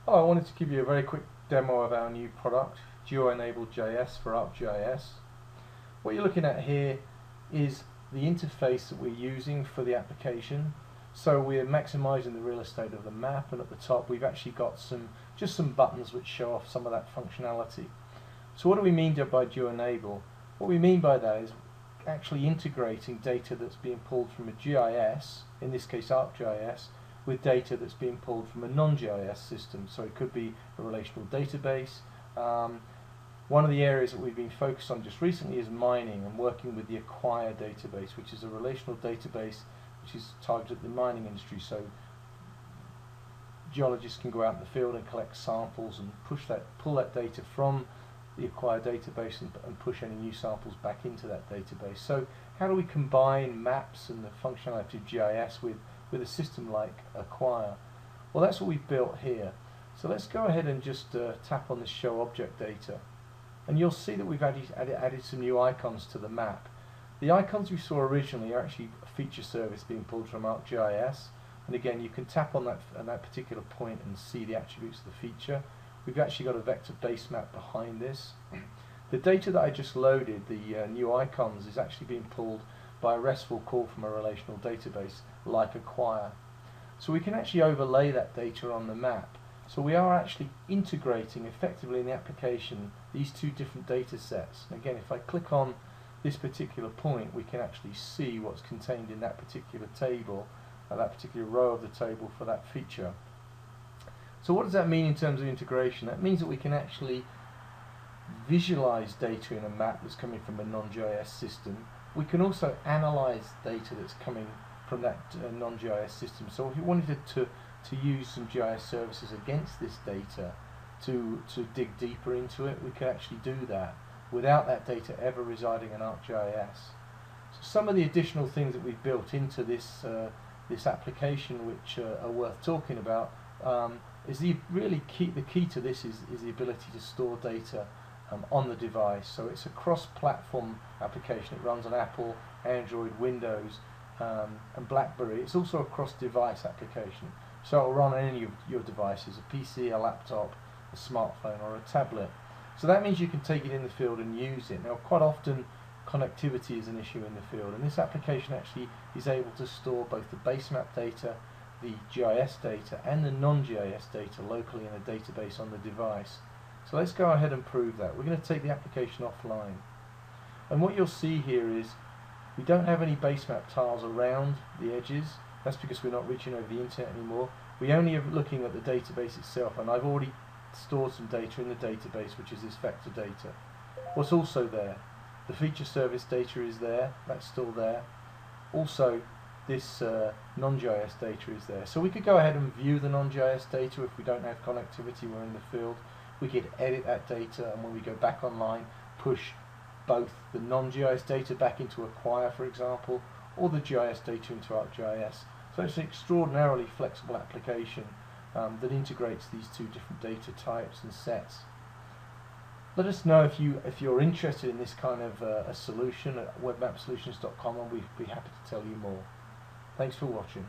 Hi, I wanted to give you a very quick demo of our new product, GeoEnableJS for ArcGIS. What you're looking at here is the interface that we're using for the application. So we're maximizing the real estate of the map, and at the top we've actually got just some buttons which show off some of that functionality. So what do we mean by GeoEnable? What we mean by that is actually integrating data that's being pulled from a GIS, in this case ArcGIS, with data that's being pulled from a non-GIS system. So it could be a relational database. One of the areas that we've been focused on just recently is mining and working with the Acquire database, which is a relational database which is targeted at the mining industry. So geologists can go out in the field and collect samples and pull that data from the Acquire database and push any new samples back into that database. So how do we combine maps and the functionality of GIS with a system like Acquire? Well, that's what we've built here. So let's go ahead and just tap on the Show Object Data, and you'll see that we've added some new icons to the map. The icons we saw originally are actually a feature service being pulled from ArcGIS, and again you can tap on that particular point and see the attributes of the feature. We've actually got a vector base map behind this. The data that I just loaded, the new icons, is actually being pulled by a RESTful call from a relational database like Acquire. So we can actually overlay that data on the map. So we are actually integrating effectively in the application these two different data sets. And again, if I click on this particular point, we can actually see what's contained in that particular table, that particular row of the table for that feature. So what does that mean in terms of integration? That means that we can actually visualize data in a map that's coming from a non-GIS system. We can also analyze data that's coming from that non-GIS system. So if we wanted to use some GIS services against this data to dig deeper into it, we can actually do that without that data ever residing in ArcGIS. So some of the additional things that we've built into this application which are worth talking about is the key to this is the ability to store data on the device. So it's a cross-platform application. It runs on Apple, Android, Windows and BlackBerry. It's also a cross-device application. So it'll run on any of your devices, a PC, a laptop, a smartphone or a tablet. So that means you can take it in the field and use it. Now quite often connectivity is an issue in the field, and this application actually is able to store both the base map data, the GIS data and the non-GIS data locally in a database on the device. So let's go ahead and prove that. We're going to take the application offline, and what you'll see here is we don't have any base map tiles around the edges. That's because we're not reaching over the internet anymore. We only are looking at the database itself, and I've already stored some data in the database, which is this vector data. What's also there? The feature service data is there, that's still there. Also this non-GIS data is there. So we could go ahead and view the non-GIS data if we don't have connectivity, we're in the field. We could edit that data, and when we go back online, push both the non-GIS data back into Acquire, for example, or the GIS data into ArcGIS. So it's an extraordinarily flexible application that integrates these two different data types and sets. Let us know if you're interested in this kind of a solution at webmapsolutions.com, and we'd be happy to tell you more. Thanks for watching.